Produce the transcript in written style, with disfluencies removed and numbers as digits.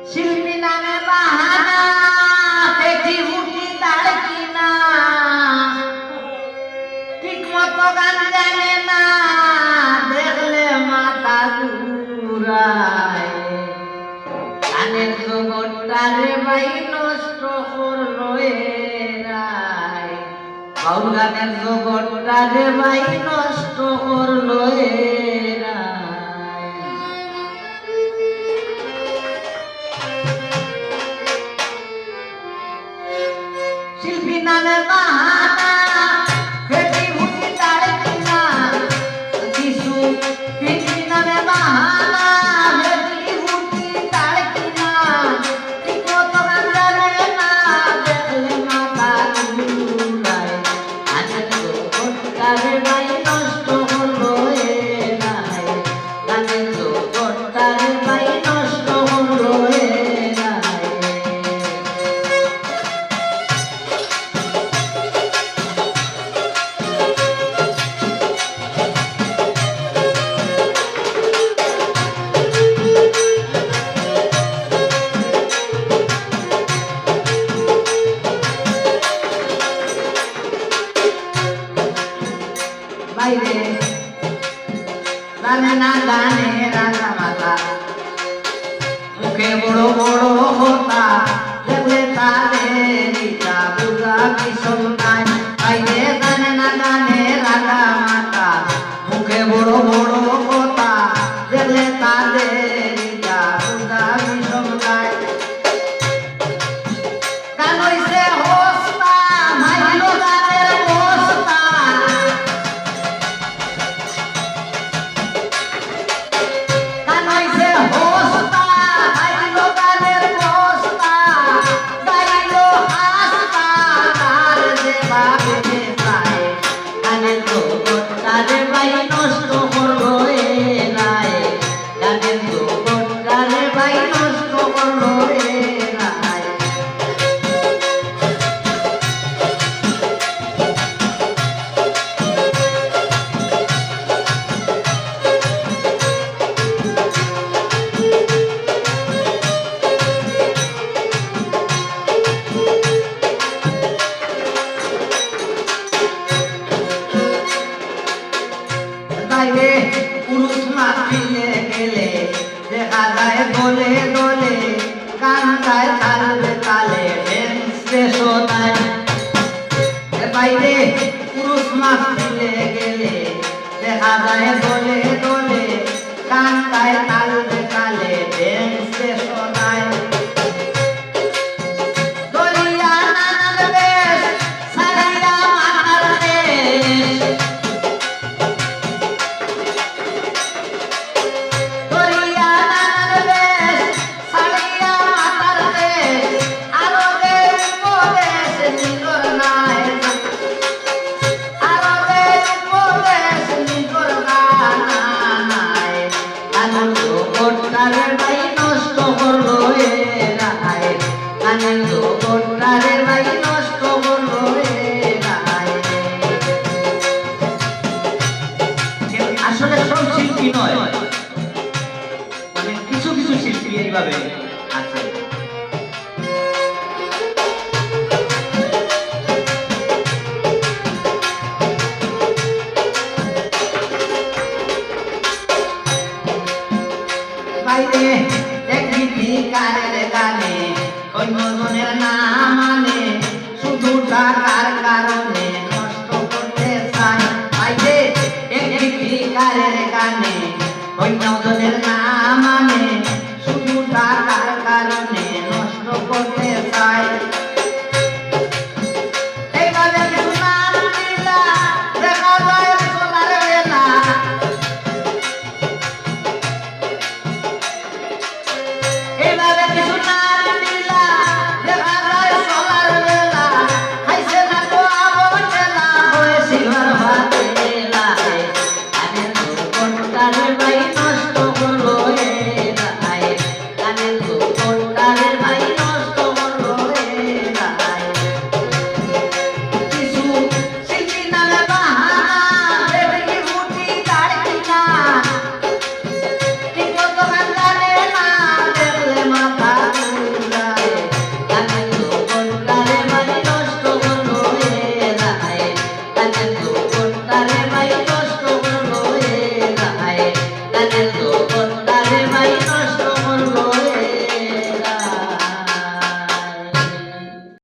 শিল্পী নামে বাহানা পেটি মুটি দাঁড় কিনা ঠিক মতো গান জানে না দেখলে মাথা ঘুরায় গানের জগৎটারে ভাই নষ্ট করলো এরাই বাউল গানের জগৎটারে ভাই নষ্ট করলো শিল্পী নামে বাহানা পেটি মুটি দাঁড় কিনা কিছু শিল্পী নামে বাহানা পেটি মুটি দাঁড় কিনা ঠিক মতো গান জানে না দেখলে মাথা ঘুরায় গানের জগৎটারে ভাই নষ্ট হলো এরাই গানের জগৎটারে ভাই নষ্ট হলো বাইরে জানে না জানে রাজা মাতা মুখে বড় বড় হতা দেখলে তাদের ইটা বুঝা কিশোর নাই বাইরে জানে না জানে রাজা মাতা মুখে বড় বড় হতা দেখলে তাদের ইটা বুঝা কিশোর নাই গান হইছে হোস্তা মাইলো গানের হোস্তা বাইরে পুরুষ মাহফিলে গেলে দেখা যায় দলে দলে গান গায় তালে তালে ড্যান্সে শোনায় বাইরে পুরুষ মাহফিলে গেলে দেখা যায় দলে দলে গান গায় তালে তালে ড্যান্সে শোনায় দলিয়া নানার বেশ সারিয়া মাথার দেশ আসলে সব শিল্পী নয় মানে কিছু কিছু শিল্পী এইভাবে আছে বাইরে এক গীতিকারের গানে অন্যজনের না মানে শুধু টাকার কারণে